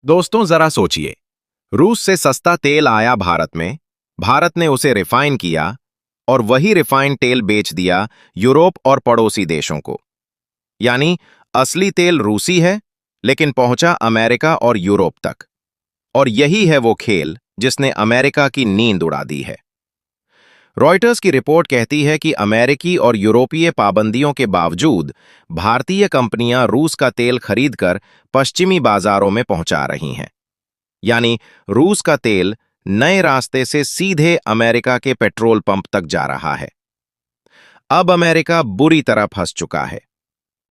दोस्तों जरा सोचिए। रूस से सस्ता तेल आया भारत में। भारत ने उसे रिफाइन किया और वही रिफाइंड तेल बेच दिया यूरोप और पड़ोसी देशों को। यानी असली तेल रूसी है, लेकिन पहुंचा अमेरिका और यूरोप तक। और यही है वो खेल जिसने अमेरिका की नींद उड़ा दी है। रॉयटर्स की रिपोर्ट कहती है कि अमेरिकी और यूरोपीय पाबंदियों के बावजूद भारतीय कंपनियां रूस का तेल खरीदकर पश्चिमी बाजारों में पहुंचा रही हैं। यानी रूस का तेल नए रास्ते से सीधे अमेरिका के पेट्रोल पंप तक जा रहा है। अब अमेरिका बुरी तरह फंस चुका है।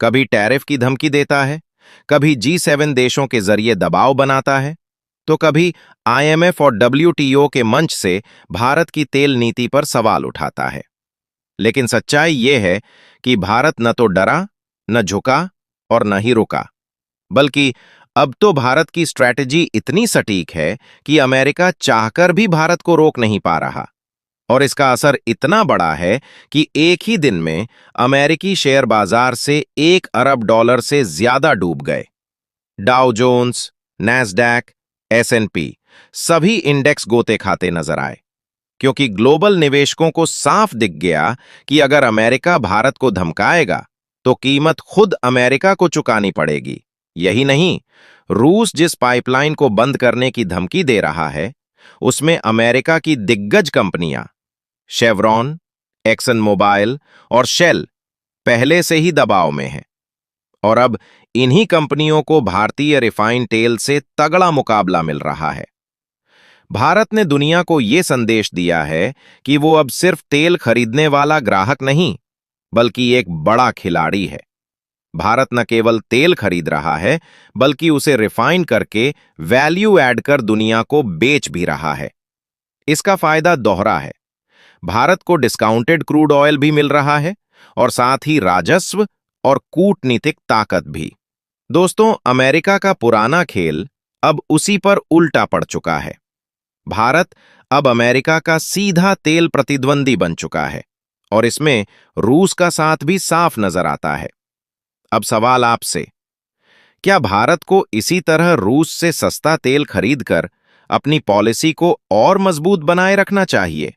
कभी टैरिफ की धमकी देता है, कभी G7 देशों के जरिए दबाव बनाता है, तो कभी IMF और WTO के मंच से भारत की तेल नीति पर सवाल उठाता है। लेकिन सच्चाई यह है कि भारत न तो डरा, न झुका और न ही रुका, बल्कि अब तो भारत की स्ट्रैटेजी इतनी सटीक है कि अमेरिका चाहकर भी भारत को रोक नहीं पा रहा। और इसका असर इतना बड़ा है कि एक ही दिन में अमेरिकी शेयर बाजार से $1 अरब से ज्यादा डूब गए। डाउ जोन्स, नैस्डैक, S&P सभी इंडेक्स गोते खाते नजर आए, क्योंकि ग्लोबल निवेशकों को साफ दिख गया कि अगर अमेरिका भारत को धमकाएगा तो कीमत खुद अमेरिका को चुकानी पड़ेगी। यही नहीं, रूस जिस पाइपलाइन को बंद करने की धमकी दे रहा है, उसमें अमेरिका की दिग्गज कंपनियां शेवरॉन, एक्सन मोबाइल और शेल पहले से ही दबाव में हैं। और अब इन्हीं कंपनियों को भारतीय रिफाइंड तेल से तगड़ा मुकाबला मिल रहा है। भारत ने दुनिया को यह संदेश दिया है कि वो अब सिर्फ तेल खरीदने वाला ग्राहक नहीं, बल्कि एक बड़ा खिलाड़ी है। भारत न केवल तेल खरीद रहा है, बल्कि उसे रिफाइन करके वैल्यू ऐड कर दुनिया को बेच भी रहा है। इसका फायदा दोहरा है। भारत को डिस्काउंटेड क्रूड ऑयल भी मिल रहा है और साथ ही राजस्व और कूटनीतिक ताकत भी। दोस्तों, अमेरिका का पुराना खेल अब उसी पर उल्टा पड़ चुका है। भारत अब अमेरिका का सीधा तेल प्रतिद्वंदी बन चुका है और इसमें रूस का साथ भी साफ नजर आता है। अब सवाल आपसे, क्या भारत को इसी तरह रूस से सस्ता तेल खरीदकर अपनी पॉलिसी को और मजबूत बनाए रखना चाहिए,